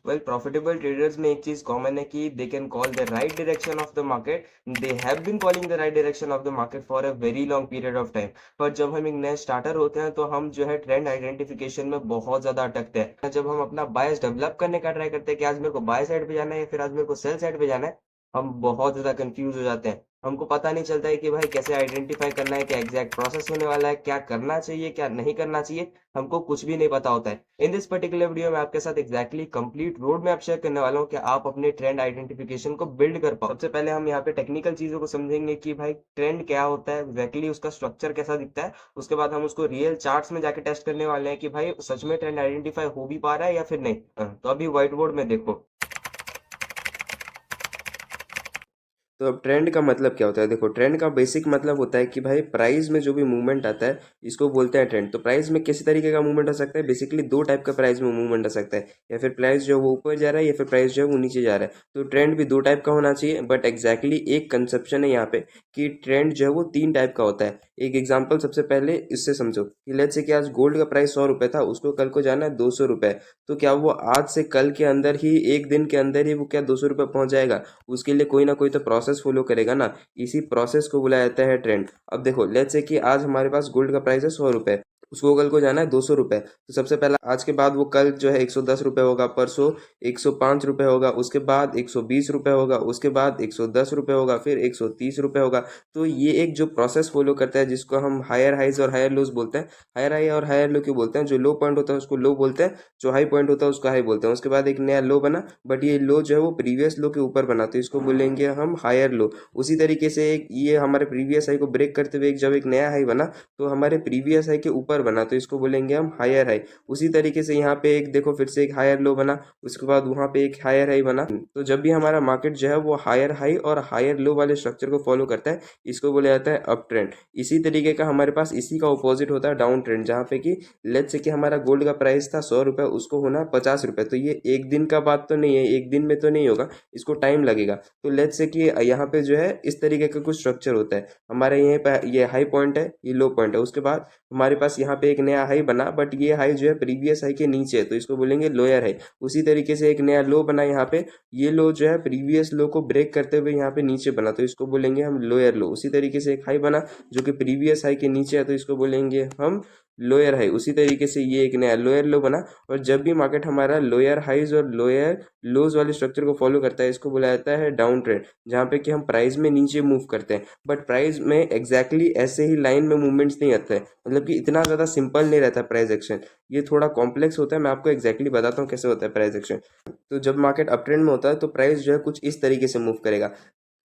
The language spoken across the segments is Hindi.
वेल प्रॉफिटेबल ट्रेडर्स में एक चीज कॉमन है कि they can call the right direction of the market. They have been calling the right direction of the market for a very long period of time. पर जब हम एक नए स्टार्टर होते हैं तो हम जो है ट्रेंड आइडेंटिफिकेशन में बहुत ज्यादा अटकते हैं। जब हम अपना बायस डेवलप करने का ट्राई करते हैं कि आज मेरे को बाय साइड पे जाना है या फिर आज मेरे को सेल साइड पे जाना है, हम बहुत ज़्यादा कंफ्यूज हो जाते हैं। हमको पता नहीं चलता है कि भाई कैसे आइडेंटिफाई करना है, क्या एग्जैक्ट प्रोसेस होने वाला है, क्या करना चाहिए, क्या नहीं करना चाहिए, हमको कुछ भी नहीं पता होता है। इन दिस पर्टिकुलर वीडियो में आपके साथ exactly complete road map share करने वाला हूँ कि आप अपने ट्रेंड आइडेंटिफिकेशन को बिल्ड कर पाओ। सबसे पहले हम यहाँ पे टेक्निकल चीज़ों को समझेंगे कि भाई ट्रेंड क्या होता है, एग्जैक्टली उसका स्ट्रक्चर कैसा दिखता है। उसके बाद हम उसको रियल चार्ट्स में जाके टेस्ट करने वाले हैं कि भाई सच में ट्रेंड आइडेंटिफाई हो भी पा रहा है या फिर नहीं। तो अभी व्हाइट बोर्ड में देखो। तो अब ट्रेंड का मतलब क्या होता है? देखो, ट्रेंड का बेसिक मतलब होता है कि भाई प्राइस में जो भी मूवमेंट आता है इसको बोलते हैं ट्रेंड। तो प्राइस में किसी तरीके का मूवमेंट आ सकता है, बेसिकली दो टाइप का प्राइस में मूवमेंट आ सकता है, या फिर प्राइस जो है वो ऊपर जा रहा है या फिर प्राइस जो है वो नीचे जा रहा है। तो ट्रेंड भी दो टाइप का होना चाहिए, बट एग्जैक्टली एक कंसेप्शन है यहाँ पे कि ट्रेंड जो है वो तीन टाइप का होता है। एक एग्जाम्पल सबसे पहले इससे समझो कि लेट्स से कि आज गोल्ड का प्राइस 100 रुपये था, उसको कल को जाना है 200 रुपये। तो क्या वो आज से कल के अंदर ही, एक दिन के अंदर ही वो क्या 200 रुपये पहुंच जाएगा? उसके लिए कोई ना कोई तो प्रोसेस फॉलो करेगा ना। इसी प्रोसेस को बुलाया जाता है ट्रेंड। अब देखो, लेट्स से कि आज हमारे पास गोल्ड का प्राइस है 100 रुपये, उसको कल को जाना है 200 रुपये। तो सबसे पहला आज के बाद वो कल जो है 110 रुपये होगा, परसों 105 रुपये होगा, उसके बाद 120 रुपये होगा, उसके बाद 110 रुपये होगा, फिर 130 रुपये होगा। तो ये एक जो प्रोसेस फॉलो करता है जिसको हम हायर हाइज और हायर लोज बोलते हैं। हायर हाई और हायर लो क्यों बोलते हैं? जो लो पॉइंट होता है उसको लो बोलते हैं, जो हाई पॉइंट होता है उसको हाई बोलते हैं। उसके बाद एक नया लो बना, बट ये लो जो है वो प्रीवियस लो के ऊपर बना, तो इसको बोलेंगे हम हायर लो। उसी तरीके से एक ये हमारे प्रीवियस हाई को ब्रेक करते हुए जब एक नया हाई बना, तो हमारे प्रीवियस हाई के ऊपर बना, तो इसको बोलेंगे हम हायर हाई। उसी तरीके से यहाँ पे एक देखो फिर से एक हायर लो बना, उसके बाद वहां पे एक हायर हाई बना। तो जब भी हमारा मार्केट जो है वो हायर हाई और हायर लो वाले स्ट्रक्चर को फॉलो करता है, इसको बोला जाता है अप ट्रेंड। इसी तरीके का हमारे पास इसी का ऑपोजिट होता है डाउन ट्रेंड, जहाँ पे कि लेट्स से कि हमारा गोल्ड का प्राइस था 100 रुपये, उसको होना है 50 रुपये। तो ये एक दिन का बात तो नहीं है, एक दिन में तो नहीं होगा, इसको टाइम लगेगा। तो लेट्स से कि यहाँ पे जो है इस तरीके का कुछ स्ट्रक्चर होता है। हमारे यहाँ पे ये हाई पॉइंट है, ये लो पॉइंट है, उसके बाद हमारे पास यहाँ पे एक नया हाई बना, बट ये हाई जो है प्रीवियस हाई के नीचे है, तो इसको बोलेंगे लोअर हाई। उसी तरीके से एक नया लो बना यहाँ पे, ये लो जो है प्रीवियस लो को ब्रेक करते हुए यहाँ पे नीचे बना, तो इसको बोलेंगे हम लोअर लो। उसी तरीके से एक हाई बना जो कि प्रीवियस हाई के नीचे है, तो इसको बोलेंगे हम लोअर हाई। उसी तरीके से ये एक नया लोअर लो बना। और जब भी मार्केट हमारा लोअर हाइज और लोअर लोज वाले स्ट्रक्चर को फॉलो करता है, इसको बुलाया जाता है डाउन ट्रेंड, जहाँ पे कि हम प्राइस में नीचे मूव करते हैं। बट प्राइस में एग्जैक्टली ऐसे ही लाइन में मूवमेंट्स नहीं आते हैं, मतलब कि इतना ज़्यादा सिंपल नहीं रहता प्राइस एक्शन, ये थोड़ा कॉम्प्लेक्स होता है। मैं आपको एग्जैक्टली बताता हूँ कैसे होता है प्राइस एक्शन। तो जब मार्केट अप ट्रेंड में होता है तो प्राइस जो है कुछ इस तरीके से मूव करेगा,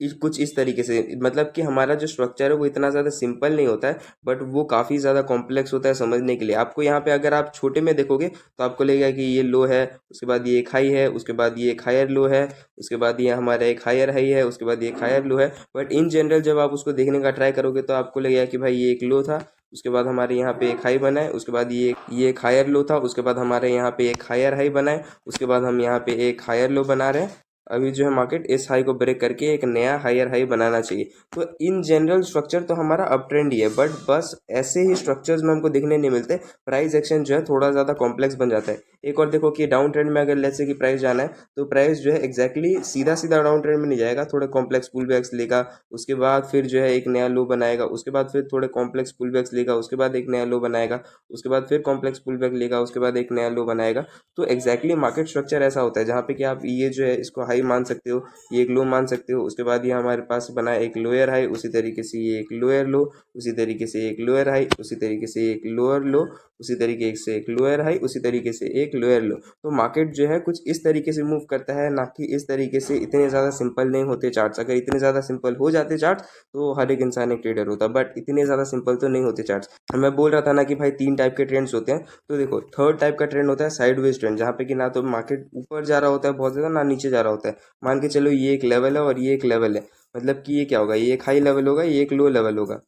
कुछ इस तरीके से, मतलब कि हमारा जो स्ट्रक्चर है वो इतना ज़्यादा सिंपल नहीं होता है, बट वो काफ़ी ज़्यादा कॉम्प्लेक्स होता है समझने के लिए। आपको यहाँ पे अगर आप छोटे में देखोगे तो आपको लगेगा कि ये लो है, उसके बाद ये एक हाई है, उसके बाद ये एक हायर लो है, उसके बाद ये हमारा एक हायर हाई है, उसके बाद ये एक हायर लो है। बट इन जनरल जब आप उसको देखने का ट्राई करोगे तो आपको लगेगा कि भाई ये एक लो था, उसके बाद हमारे यहाँ पे एक हाई बना है, उसके बाद ये एक हायर लो था, उसके बाद हमारे यहाँ पे एक हायर हाई बना है, उसके बाद हम यहाँ पे एक हायर लो बना रहे हैं। अभी जो है मार्केट इस हाई को ब्रेक करके एक नया हायर हाई बनाना चाहिए। तो इन जनरल स्ट्रक्चर तो हमारा अप ट्रेंड ही है, बट बस ऐसे ही स्ट्रक्चर्स में हमको देखने नहीं मिलते। प्राइस एक्शन जो है थोड़ा ज़्यादा कॉम्प्लेक्स बन जाता है। एक और देखो कि डाउन ट्रेंड में अगर लेट्स से कि प्राइस जाना है, तो प्राइस जो है एग्जैक्टली सीधा सीधा डाउन ट्रेंड में नहीं जाएगा, थोड़े कॉम्प्लेक्स पुल बैक्स लेगा, उसके बाद फिर जो है एक नया लो बनाएगा, उसके बाद फिर थोड़े कॉम्प्लेक्स पुल बैक्स लेगा, उसके बाद एक नया लो बनाएगा, उसके बाद फिर कॉम्प्लेक्स पुल बैक लेगा, उसके बाद एक नया लो बनाएगा। तो एग्जैक्टली मार्केट स्ट्रक्चर ऐसा होता है जहाँ पे कि आप ये जो है इसको हाई मान सकते हो, ये एक लो मान सकते हो, उसके बाद ये हमारे पास बना है एक लोअर हाई, उसी तरीके से ये एक लोअर लो, उसी तरीके से एक लोअर हाई, उसी तरीके से एक लोअर लो, उसी तरीके से एक लोअर हाई, उसी तरीके से एक लोअर लो। तो मार्केट जो है कुछ इस तरीके से मूव करता है, ना कि इस तरीके से। इतने ज़्यादा सिंपल नहीं होते चार्ट्स। अगर इतने ज़्यादा सिंपल हो जाते चार्ट्स तो हर एक इंसान एक ट्रेडर होता, बट इतने ज़्यादा सिंपल तो नहीं होते चार्ट्स। मैं बोल रहा था ना कि भाई तीन टाइप के ट्रेंड्स होते हैं। तो देखो, थर्ड टाइप का ट्रेंड होता है साइडवेज ट्रेंड, जहाँ पे कि ना तो मार्केट ऊपर जा रहा होता है बहुत ज़्यादा, ना नीचे जा रहा होता है। मान के चलो ये एक लेवल है और ये एक लेवल है, मतलब कि ये क्या होगा, ये एक हाई लेवल होगा, ये एक लो लेवल होगा।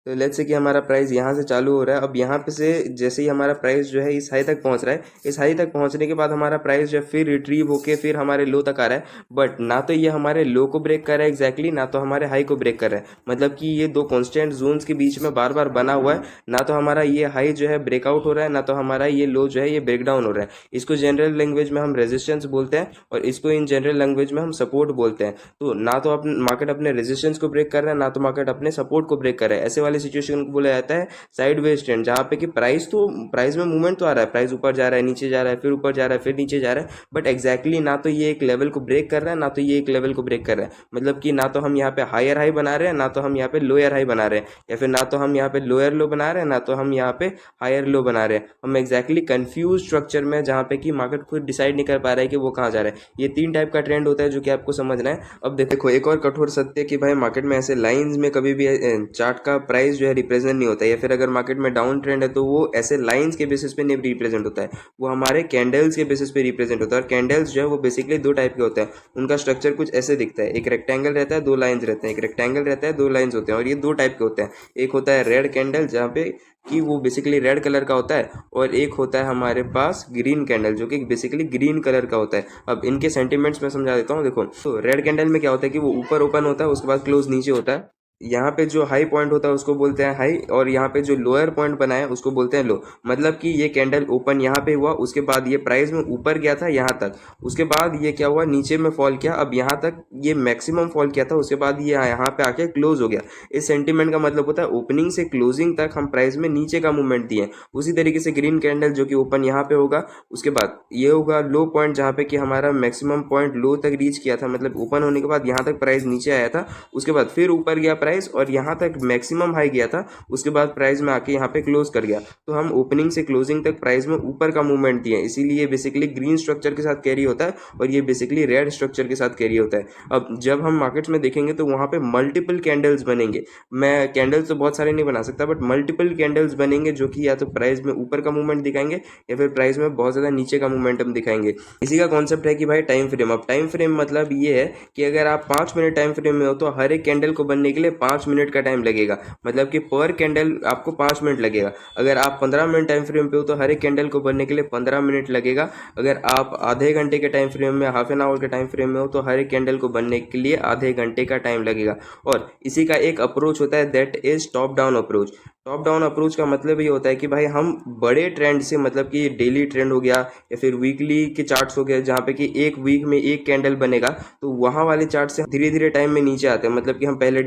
तो लेट्स से कि हमारा प्राइस यहाँ से चालू हो रहा है। अब यहाँ पे से जैसे ही हमारा प्राइस जो है इस हाई तक पहुँच रहा है, इस हाई तक पहुँचने के बाद हमारा प्राइस जो है फिर रिट्रीव होके फिर हमारे लो तक आ रहा है। बट ना तो ये हमारे लो को ब्रेक कर रहा है एग्जैक्टली, ना तो हमारे हाई को ब्रेक कर रहा है। मतलब कि ये दो कॉन्स्टेंट जोन्स के बीच में बार बार बना हुआ है। ना तो हमारा ये हाई जो है ब्रेकआउट हो रहा है, ना तो हमारा ये लो जो है ये ब्रेक डाउन हो रहा है। इसको जनरल लैंग्वेज में हम रेजिस्टेंस बोलते हैं और इसको इन जनरल लैंग्वेज में हम सपोर्ट बोलते हैं। तो ना तो अपने मार्केट अपने रेजिस्टेंस को ब्रेक कर रहा है, ना तो मार्केट अपने सपोर्ट को ब्रेक कर रहा है। ऐसे वाली सिचुएशन को बोला जाता है साइडवेज ट्रेंड, जहाँ पे कि प्राइस में मूवमेंट तो आ रहा है, प्राइस ऊपर जा रहा है, नीचे जा रहा है, फिर ऊपर जा रहा है, फिर नीचे जा रहा है, बट एग्जैक्टली ना तो ये एक लेवल को ब्रेक कर रहा है, ना तो ये एक लेवल को ब्रेक कर रहा है। मतलब कि ना तो हम यहाँ पे हायर हाई बना रहे हैं, ना तो हम यहाँ पे लोअर हाई बना रहे हैं, या फिर ना तो हम यहाँ पे लोअर लो बना रहे हैं, ना तो हम यहाँ पे हायर लो बना रहे हैं। हम एग्जैक्टली कंफ्यूज स्ट्रक्चर में, जहाँ पे कि मार्केट खुद डिसाइड नहीं कर पा रहा है कि वो कहाँ जा रहा है। ये 3 टाइप का ट्रेंड होता है जो कि आपको समझना है। अब देखो एक और कठोर सत्य कि भाई मार्केट में ऐसे लाइंस में कभी भी चार्ट का प्राइस जो है रिप्रेजेंट नहीं होता है, या फिर अगर मार्केट में डाउन ट्रेंड है तो वो ऐसे लाइंस के बेसिस पे नहीं रिप्रेजेंट होता है, वो हमारे कैंडल्स के बेसिस पे रिप्रेजेंट होता है। और कैंडल्स जो है वो बेसिकली 2 टाइप के होते हैं। उनका स्ट्रक्चर कुछ ऐसे दिखता है, एक रेक्टेंगल रहता है, 2 लाइंस रहते हैं, एक रेक्टेंगल रहता है, 2 लाइंस होते हैं, और ये 2 टाइप के होते हैं। एक होता है रेड कैंडल, जहाँ पे कि वो बेसिकली रेड कलर का होता है, और एक होता है हमारे पास ग्रीन कैंडल जो कि बेसिकली ग्रीन कलर का होता है। अब इनके सेंटीमेंट्स में समझा देता हूँ। देखो तो रेड कैंडल में क्या होता है कि वो ऊपर ओपन होता है, उसके बाद क्लोज नीचे होता है। यहाँ पे जो हाई पॉइंट होता है उसको बोलते हैं हाई, और यहाँ पे जो लोअर पॉइंट बना है उसको बोलते हैं लो। मतलब कि ये कैंडल ओपन यहाँ पे हुआ, उसके बाद ये प्राइस में ऊपर गया था यहाँ तक, उसके बाद ये क्या हुआ, नीचे में फॉल किया, अब यहाँ तक ये मैक्सिमम फॉल किया था, उसके बाद ये यहाँ पे आके क्लोज हो गया। इस सेंटीमेंट का मतलब होता है ओपनिंग से क्लोजिंग तक हम प्राइस में नीचे का मूवमेंट दिए। उसी तरीके से ग्रीन कैंडल जो कि ओपन यहाँ पे होगा, उसके बाद ये होगा लो पॉइंट, जहाँ पे कि हमारा मैक्सिमम पॉइंट लो तक रीच किया था, मतलब ओपन होने के बाद यहाँ तक प्राइस नीचे आया था, उसके बाद फिर ऊपर गया प्राइस और यहाँ तक मैक्सिमम हाई गया था, उसके बाद प्राइस में आके यहाँ पे क्लोज कर गया। तो हम ओपनिंग से क्लोजिंग तक प्राइस में ऊपर का मूवमेंट दिए, इसीलिए बेसिकली ग्रीन स्ट्रक्चर के साथ कैरी होता है, और ये बेसिकली रेड स्ट्रक्चर के साथ कैरी होता है। अब जब हम मार्केट्स में देखेंगे तो वहाँ पे मल्टीपल कैंडल्स बनेंगे। मैं कैंडल्स तो बहुत सारे नहीं बना सकता, बट मल्टीपल कैंडल्स बनेंगे जो कि या तो प्राइस में ऊपर का मूवमेंट दिखाएंगे, या फिर प्राइस में बहुत ज़्यादा नीचे का मूवमेंटम दिखाएंगे। इसी का कॉन्सेप्ट है कि भाई टाइम फ्रेम। अब टाइम फ्रेम मतलब ये है कि अगर आप 5 मिनट टाइम फ्रेम में हो तो हर एक कैंडल को बनने के लिए 5 मिनट का टाइम लगेगा, मतलब कि पर कैंडल आपको 5 मिनट लगेगा। अगर आप 15 मिनट टाइम फ्रेम पे हो तो हर एक कैंडल को बनने के लिए 15 मिनट लगेगा। अगर आप आधे घंटे के टाइम फ्रेम में, हाफ एन आवर के टाइम फ्रेम में हो तो हर एक कैंडल को बनने के लिए आधे घंटे का टाइम लगेगा। और इसी का एक अप्रोच होता है, that is top down approach. Top down approach का मतलब ये होता है कि भाई हम बड़े ट्रेंड से, मतलब कि डेली ट्रेंड हो गया या फिर वीकली के चार्ट्स हो गए, जहाँ पे कि एक वीक में एक कैंडल बनेगा, तो वहाँ वाले चार्ट से धीरे धीरे टाइम में नीचे आते हैं। मतलब कि हम पहले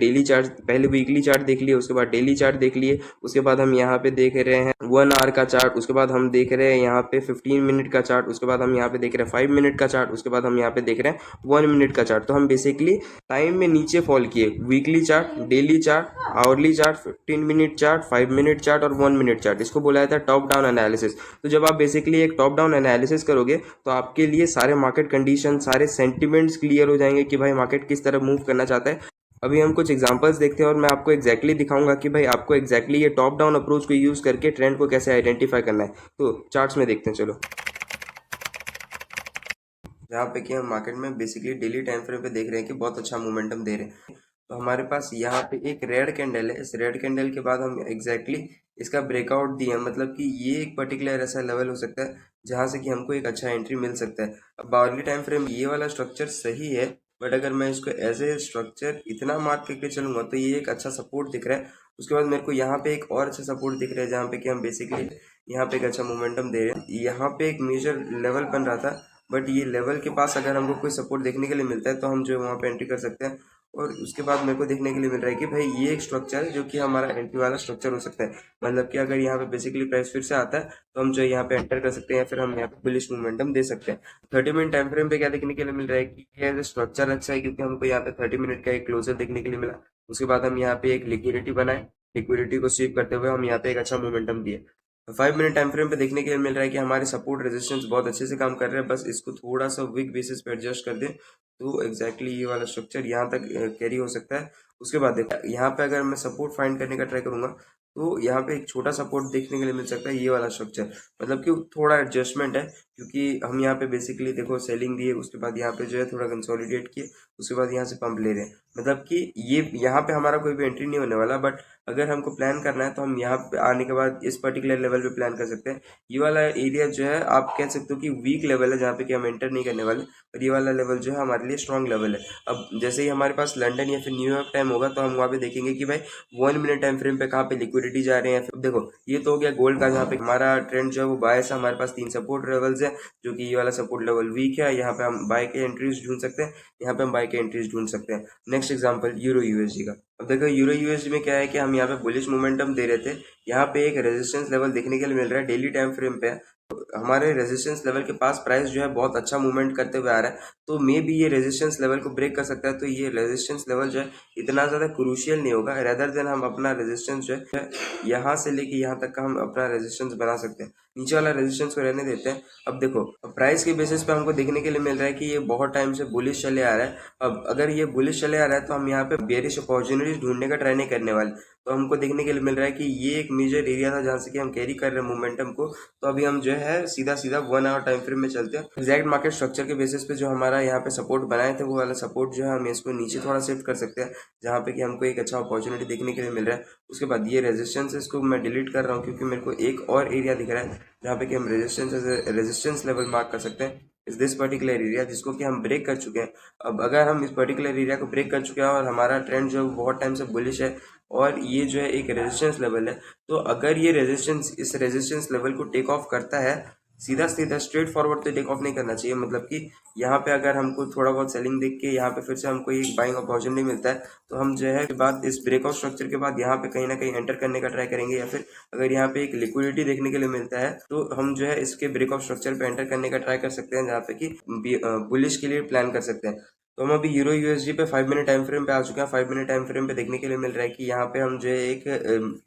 वीकली चार्ट देख लिए, उसके बाद डेली चार्ट देख लिए, उसके बाद हम यहाँ पे देख रहे हैं 1 आवर का चार्ट, उसके बाद हम देख रहे हैं यहाँ पे 15 मिनट का चार्ट, उसके बाद हम यहाँ पे देख रहे हैं 5 मिनट का चार्ट, उसके बाद हम यहाँ पे देख रहे हैं 1 मिनट का चार्ट। तो हम बेसिकली टाइम में नीचे फॉल किए, weekly chart, daily chart, hourly chart, 15 minute chart, 5 minute chart और 1 मिनट चार्ट। इसको बोला जाता है टॉप डाउन एनालिसिस। तो जब आप बेसिकली एक टॉप डाउन एनालिसिस करोगे तो आपके लिए सारे मार्केट कंडीशन, सारे सेंटिमेंट्स क्लियर हो जाएंगे कि भाई मार्केट किस तरह मूव करना चाहता है। अभी हम कुछ एग्जांपल्स देखते हैं और मैं आपको एग्जैक्टली दिखाऊंगा कि भाई आपको एग्जैक्टली ये टॉप डाउन अप्रोच को यूज करके ट्रेंड को कैसे आइडेंटिफाई करना है। तो चार्ट्स में देखते हैं चलो। जहाँ पे कि हम मार्केट में बेसिकली डेली टाइम फ्रेम पे देख रहे हैं कि बहुत अच्छा मोमेंटम दे रहे हैं। तो हमारे पास यहाँ पे एक रेड कैंडल है, इस रेड कैंडल के बाद हम एग्जैक्टली इसका ब्रेकआउट दिए, मतलब कि ये एक पर्टिकुलर ऐसा लेवल हो सकता है जहाँ से कि हमको एक अच्छा एंट्री मिल सकता है। अब बावरली टाइम फ्रेम ये वाला स्ट्रक्चर सही है, बट अगर मैं इसको एज ए स्ट्रक्चर इतना मार्क करके चलूंगा तो ये एक अच्छा सपोर्ट दिख रहा है। उसके बाद मेरे को यहाँ पे एक और अच्छा सपोर्ट दिख रहा है, जहाँ पे कि हम बेसिकली यहाँ पे एक अच्छा मोमेंटम दे रहे हैं। यहाँ पे एक मेजर लेवल बन रहा था, बट ये लेवल के पास अगर हमको कोई सपोर्ट देखने के लिए मिलता है तो हम जो है वहाँ पे एंट्री कर सकते हैं। और उसके बाद मेरे को देखने के लिए मिल रहा है कि भाई ये एक स्ट्रक्चर है जो कि हमारा एंट्री वाला स्ट्रक्चर हो सकता है। मतलब कि अगर यहाँ पे बेसिकली प्राइस फिर से आता है तो हम जो है यहाँ पे एंटर कर सकते हैं, या फिर हम यहाँ पे बुलिश मोमेंटम दे सकते हैं। 30 मिनट टाइम फ्रेम पे क्या देखने के लिए मिल रहा है कि ये स्ट्रक्चर अच्छा है, क्योंकि हमको यहाँ पे 30 मिनट का एक क्लोजर देखने के लिए मिला। उसके बाद हम यहाँ पे एक लिक्विडिटी बनाए, लिक्विडिटी को स्वीप करते हुए हम यहाँ पे एक अच्छा मोमेंटम दिए। 5 मिनट टाइम फ्रेम पे देखने के लिए मिल रहा है कि हमारे सपोर्ट रेजिस्टेंस बहुत अच्छे से काम कर रहे हैं, बस इसको थोड़ा सा वीक बेसिस पे एडजस्ट कर दें तो एग्जैक्टली ये वाला स्ट्रक्चर यहाँ तक कैरी हो सकता है। उसके बाद देखो यहाँ पे अगर मैं सपोर्ट फाइंड करने का ट्राई करूंगा तो यहाँ पे एक छोटा सपोर्ट देखने के लिए मिल सकता है, ये वाला स्ट्रक्चर। मतलब कि थोड़ा एडजस्टमेंट है, क्योंकि हम यहाँ पे बेसिकली देखो सेलिंग दिए, उसके बाद यहाँ पे जो है थोड़ा कंसोलिडेट किए, उसके बाद यहाँ से पंप ले रहे हैं। मतलब कि ये यहाँ पे हमारा कोई भी एंट्री नहीं होने वाला, बट अगर हमको प्लान करना है तो हम यहाँ पे आने के बाद इस पर्टिकुलर लेवल पे प्लान कर सकते हैं। ये वाला एरिया जो है आप कह सकते हो कि वीक लेवल है, जहाँ पे कि हम एंटर नहीं करने वाले, और ये वाला लेवल जो है हमारे लिए स्ट्रॉन्ग लेवल है। अब जैसे ही हमारे पास लंदन या फिर न्यूयॉर्क टाइम होगा तो हम वहाँ पे देखेंगे कि भाई 1 मिनट टाइम फ्रेम पे कहाँ पे लिक्विडिटी जा रहे हैं। फिर देखो ये तो हो गया गोल्ड का, जहाँ पे हमारा ट्रेंड जो है वो बायस है। हमारे पास 3 सपोर्ट लेवल्स है, जो कि ये वाला सपोर्ट लेवल वीक है, यहाँ पे हम बाय के एंट्रीज ढूंढ सकते हैं, यहाँ पे हम बाय के एंट्रीज ढूंढ सकते हैं। नेक्स्ट एग्जांपल यूरो यूएसडी का। अब देखो यूरो यूएसडी में क्या है कि हम यहाँ पे बुलिश मोमेंटम दे रहे थे, यहाँ पे एक रेजिस्टेंस लेवल देखने के लिए मिल रहा है, डेली टाइम फ्रेम पे हमारे रेजिस्टेंस लेवल के पास प्राइस जो है बहुत अच्छा मूवमेंट करते हुए आ रहा है। तो मे भी ये रेजिस्टेंस लेवल को ब्रेक कर सकता है। तो ये रेजिस्टेंस लेवल जो है इतना ज़्यादा क्रूशियल नहीं होगा, रेदर देन हम अपना रेजिस्टेंस जो है यहाँ से लेके यहाँ तक का हम अपना रेजिस्टेंस बना सकते हैं। नीचे वाला रेजिस्टेंस को रहने देते हैं। अब देखो प्राइस के बेसिस पे हमको देखने के लिए मिल रहा है कि ये बहुत टाइम से बुलिश चले आ रहा है। अब अगर ये बुलिश चले आ रहा है तो हम यहाँ पे बेरिश अपॉर्चुनिटीज ढूंढने का ट्राई नहीं करने वाले। तो हमको देखने के लिए मिल रहा है कि ये एक मेजर एरिया था जहाँ से कि हम कैरी कर रहे हैं मोमेंटम को। तो अभी हम जो है सीधा सीधा 1 आवर टाइम फ्रेम में चलते हैं। एग्जैक्ट मार्केट स्ट्रक्चर के बेसिस पे जो हमारा यहाँ पे सपोर्ट बनाए थे, वो वाला सपोर्ट जो है हम इसको नीचे थोड़ा शिफ्ट कर सकते हैं, जहाँ पे कि हमको एक अच्छा अपॉर्चुनिटी देखने के लिए मिल रहा है। उसके बाद ये रेजिस्टेंस, इसको मैं डिलीट कर रहा हूँ क्योंकि मेरे को एक और एरिया दिख रहा है जहाँ पे कि हम रेजिस्टेंस लेवल मार्क कर सकते हैं इस दिस पर्टिकुलर एरिया, जिसको कि हम ब्रेक कर चुके हैं। अब अगर हम इस पर्टिकुलर एरिया को ब्रेक कर चुके हैं और हमारा ट्रेंड जो है बहुत टाइम से बुलिश है, और ये जो है एक रेजिस्टेंस लेवल है, तो अगर ये रेजिस्टेंस इस रेजिस्टेंस लेवल को टेक ऑफ करता है, सीधा सीधा स्ट्रेट फॉरवर्ड तो टेक ऑफ नहीं करना चाहिए। मतलब कि यहाँ पे अगर हमको थोड़ा बहुत सेलिंग देख के यहाँ पे फिर से हमको एक बाइंग अपॉर्चुनिटी मिलता है, तो हम जो है बाद इस ब्रेकआउट स्ट्रक्चर के बाद यहाँ पे कहीं ना कहीं एंटर करने का ट्राई करेंगे, या फिर अगर यहाँ पे एक लिक्विडिटी देखने के लिए मिलता है तो हम जो है इसके ब्रेकआउट स्ट्रक्चर पे एंटर करने का ट्राई कर सकते हैं, जहाँ पे कि बुलिश के लिए प्लान कर सकते हैं। तो हम अभी यूरो यूएसडी पे 5 मिनट टाइम फ्रेम पे आ चुके हैं। 5 मिनट टाइम फ्रेम पे देखने के लिए मिल रहा है कि यहाँ पे हम जो है एक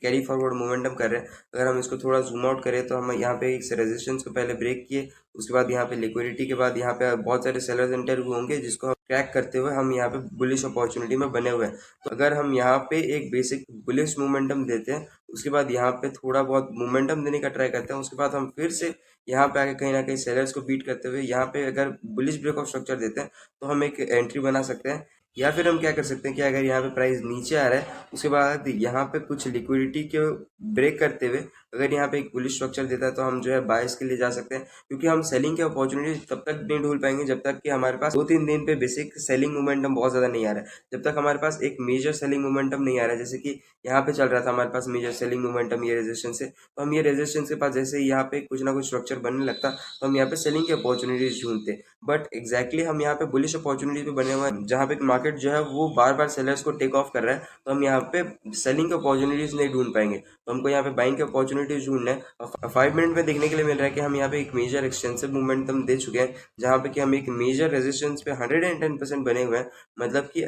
कैरी फॉरवर्ड मोमेंटम कर रहे हैं। अगर हम इसको थोड़ा जूम आउट करें तो हम यहाँ पे एक रेजिस्टेंस को पहले ब्रेक किए, उसके बाद यहाँ पे लिक्विडिटी के बाद यहाँ पे बहुत सारे सेलर्स एंटर हुए होंगे, जिसको हम ट्रैक करते हुए हम यहाँ पे बुलिश अपॉर्चुनिटी में बने हुए हैं। तो अगर हम यहाँ पे एक बेसिक बुलिश मोमेंटम देते हैं, उसके बाद यहाँ पे थोड़ा बहुत मोमेंटम देने का ट्राई करते हैं, उसके बाद हम फिर से यहाँ पे आके कहीं ना कहीं सेलर्स को बीट करते हुए यहाँ पे अगर बुलिश ब्रेकआउट स्ट्रक्चर देते हैं तो हम एक एंट्री बना सकते हैं। या फिर हम क्या कर सकते हैं कि अगर यहाँ पे प्राइस नीचे आ रहा है, उसके बाद यहाँ पे कुछ लिक्विडिटी के ब्रेक करते हुए अगर यहाँ पे एक बुलिश स्ट्रक्चर देता है, तो हम जो है बायस के लिए जा सकते हैं। क्योंकि हम सेलिंग के अपॉर्चुनिटी तब तक नहीं ढूंढ पाएंगे जब तक कि हमारे पास 2-3 दिन पे बेसिक सेलिंग मोमेंटम बहुत ज़्यादा नहीं आ रहा है। जब तक हमारे पास एक मेजर सेलिंग मोमेंटम नहीं आ रहा है, जैसे कि यहाँ पे चल रहा था हमारे पास मेजर सेलिंग मोमेंटम ये रेजिस्टेंस से, तो हम ये रेजिस्टेंस के पास जैसे यहाँ पे कुछ ना कुछ स्ट्रक्चर बनने लगता तो हम यहाँ पे सेलिंग की अपॉर्चुनिटीज ढूंढते। बट एग्जैक्टली हम यहाँ पे बुलिश अपॉर्चुनिटी पे बने हुए हैं, जहाँ पे मार्केट जो है वो बार बार सेलर्स को टेक ऑफ कर रहा है, तो हम यहाँ पे सेलिंग की अपॉर्चुनिटीज नहीं ढूंढ पाएंगे। तो हमको यहाँ पे बाइंग की अपॉर्चुनिटीज ढूंढना है। और 5 मिनट में देखने के लिए मिल रहा है कि हम यहाँ पे एक मेजर एक्सटेंसिव मोमेंटम दे चुके हैं, जहाँ पे कि हम एक मेजर रेजिस्टेंस पे 110% बने हुए हैं। मतलब कि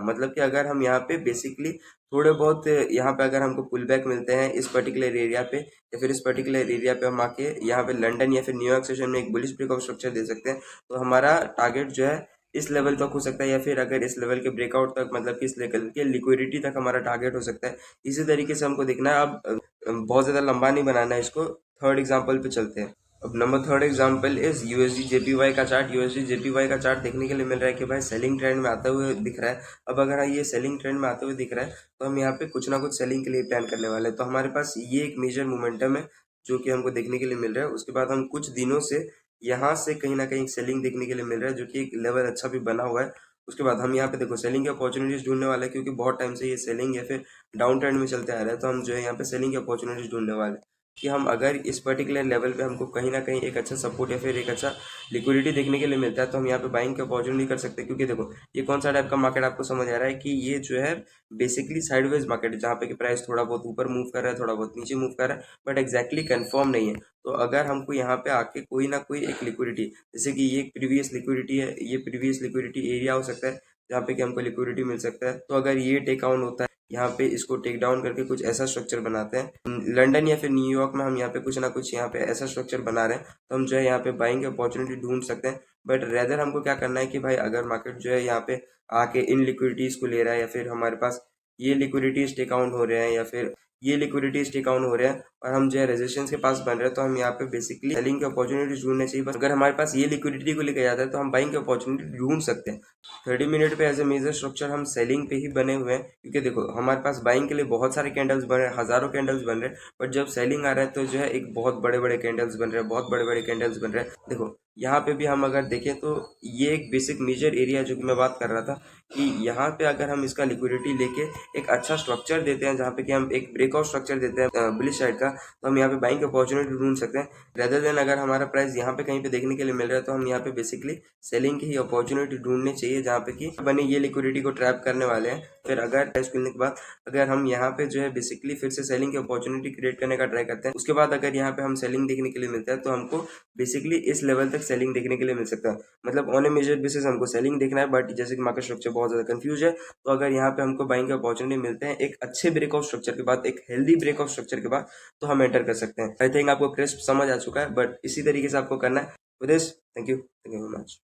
मतलब कि अगर हम यहाँ पे बेसिकली थोड़े बहुत यहाँ पे अगर हमको पुल बैक मिलते हैं इस पर्टिकुलर एरिया पे, या फिर इस पर्टिकुलर एरिया पे हम आके यहाँ पे लंदन या फिर न्यूयॉर्क सेशन में एक बुलिश ब्रेकआउट स्ट्रक्चर दे सकते हैं, तो हमारा टारगेट जो है इस लेवल तक हो सकता है, या फिर अगर इस लेवल के ब्रेकआउट तक, मतलब कि इस लेवल के लिक्विडिटी तक हमारा टारगेट हो सकता है। इसी तरीके से हमको देखना है। अब बहुत ज़्यादा लंबा नहीं बनाना है इसको, थर्ड एग्जाम्पल पे चलते हैं। अब number third example is USD JPY का चार्ट। यूएसडी जेपीवाई का चार्ट देखने के लिए मिल रहा है कि भाई सेलिंग ट्रेंड में आता हुए दिख रहा है। अब अगर ये सेलिंग ट्रेंड में आते हुए दिख रहा है, तो हम यहाँ पे कुछ ना कुछ सेलिंग के लिए प्लान करने वाले हैं। तो हमारे पास ये एक मेजर मोमेंटम है जो कि हमको देखने के लिए मिल रहा है। उसके बाद हम कुछ दिनों से यहाँ से कहीं ना कहीं सेलिंग देखने के लिए मिल रहा है, जो कि एक लेवल अच्छा भी बना हुआ है। उसके बाद हम यहाँ पे देखो सेलिंग की अपॉर्चुनिटीज ढूंढने वाले हैं, क्योंकि बहुत टाइम से ये सेलिंग या फिर डाउन ट्रेंड में चलते आ रहा है। तो हम जो है यहाँ पे सेलिंग की अपॉर्चुनिटीज ढूंढने वाले हैं कि हम अगर इस पर्टिकुलर लेवल पे हमको कहीं ना कहीं एक अच्छा सपोर्ट या फिर एक अच्छा लिक्विडिटी देखने के लिए मिलता है, तो हम यहाँ पे बाइंग की अपॉर्चुनिटी कर सकते हैं। क्योंकि देखो ये कौन सा टाइप का मार्केट आपको समझ आ रहा है कि ये जो है बेसिकली साइडवेज मार्केट है, जहाँ पे कि प्राइस थोड़ा बहुत ऊपर मूव कर रहा है, थोड़ा बहुत नीचे मूव कर रहा है, बट एग्जैक्टली कंफर्म नहीं है। तो अगर हमको यहाँ पे आके कोई ना कोई एक लिक्विडिटी, जैसे कि ये प्रीवियस लिक्विडिटी है, ये प्रीवियस लिक्विडिटी एरिया हो सकता है जहाँ पे कि हमको लिक्विडिटी मिल सकता है। तो अगर ये टेक आउट होता है, यहाँ पे इसको टेक डाउन करके कुछ ऐसा स्ट्रक्चर बनाते हैं लंदन या फिर न्यूयॉर्क में, हम यहाँ पे कुछ ना कुछ यहाँ पे ऐसा स्ट्रक्चर बना रहे हैं, तो हम जो है यहाँ पे बाइंग अपॉर्चुनिटी ढूंढ सकते हैं। बट रेदर हमको क्या करना है कि भाई अगर मार्केट जो है यहाँ पे आके इन लिक्विडिटीज को ले रहा है, या फिर हमारे पास ये लिक्विडिटीज टेक आउट हो रहे हैं, या फिर ये लिक्विडिटी स्टिक ऑन हो रहा है और हम जो है रेजिस्टेंस के पास बन रहे हैं, तो हम यहाँ पे बेसिकली सेलिंग की अपॉर्चुनिटी ढूंढने चाहिए। बस अगर हमारे पास ये लिक्विडिटी को लेकर जाता है तो हम बाइंग की अपॉर्चुनिटी ढूंढ सकते हैं। 30 मिनट पे एज ए मेजर स्ट्रक्चर हम सेलिंग पे ही बने हुए हैं, क्योंकि देखो हमारे पास बाइंग के लिए बहुत सारे कैंडल्स बन रहे हैं, हजारों कैंडल्स बन रहे हैं, बट जब सेलिंग आ रहा है तो जो है एक बहुत बड़े बड़े कैंडल्स बन रहे हैं, बहुत बड़े बड़े कैंडल्स बन रहे हैं। देखो यहाँ पे भी हम अगर देखें तो ये एक बेसिक मेजर एरिया जो कि मैं बात कर रहा था कि यहाँ पे अगर हम इसका लिक्विडिटी लेके एक अच्छा स्ट्रक्चर देते हैं, जहाँ पे कि हम एक ब्रेकआउट स्ट्रक्चर देते हैं बुलिश साइड का, तो हम यहाँ पे बाइंग अपॉर्चुनिटी ढूंढ सकते हैं। रेदर देन अगर हमारा प्राइस यहाँ पे कहीं पे देखने के लिए मिल रहा है तो हम यहाँ पे बेसिकली सेलिंग की ही अपॉर्चुनिटी ढूंढनी चाहिए, जहाँ पे कि बने ये लिक्विडिटी को ट्रैप करने वाले हैं। फिर अगर प्राइस खुलने के बाद अगर हम यहाँ पे जो है बेसिकली फिर से सेलिंग की अपॉर्चुनिटी क्रिएट करने का ट्राई करते हैं, उसके बाद अगर यहाँ पे हम सेलिंग देखने के लिए मिलता है तो हमको बेसिकली इस लेवल तक सेलिंग देखने के लिए मिल सकता है। मतलब ऑन ए मेजर बेसिस हमको सेलिंग देखना है, बट जैसे कि मार्केट स्ट्रक्चर बहुत ज़्यादा कंफ्यूज है, तो अगर यहाँ पे हमको बाइंग के अपॉर्चुनिटी मिलते हैं एक अच्छे ब्रेकआउट स्ट्रक्चर के बाद, एक हेल्दी ब्रेकआउट स्ट्रक्चर के बाद, तो हम एंटर कर सकते हैं। आई थिंक आपको क्रिस्प समझ आ चुका है, बट इसी तरीके से आपको करना है। With this, thank you very much.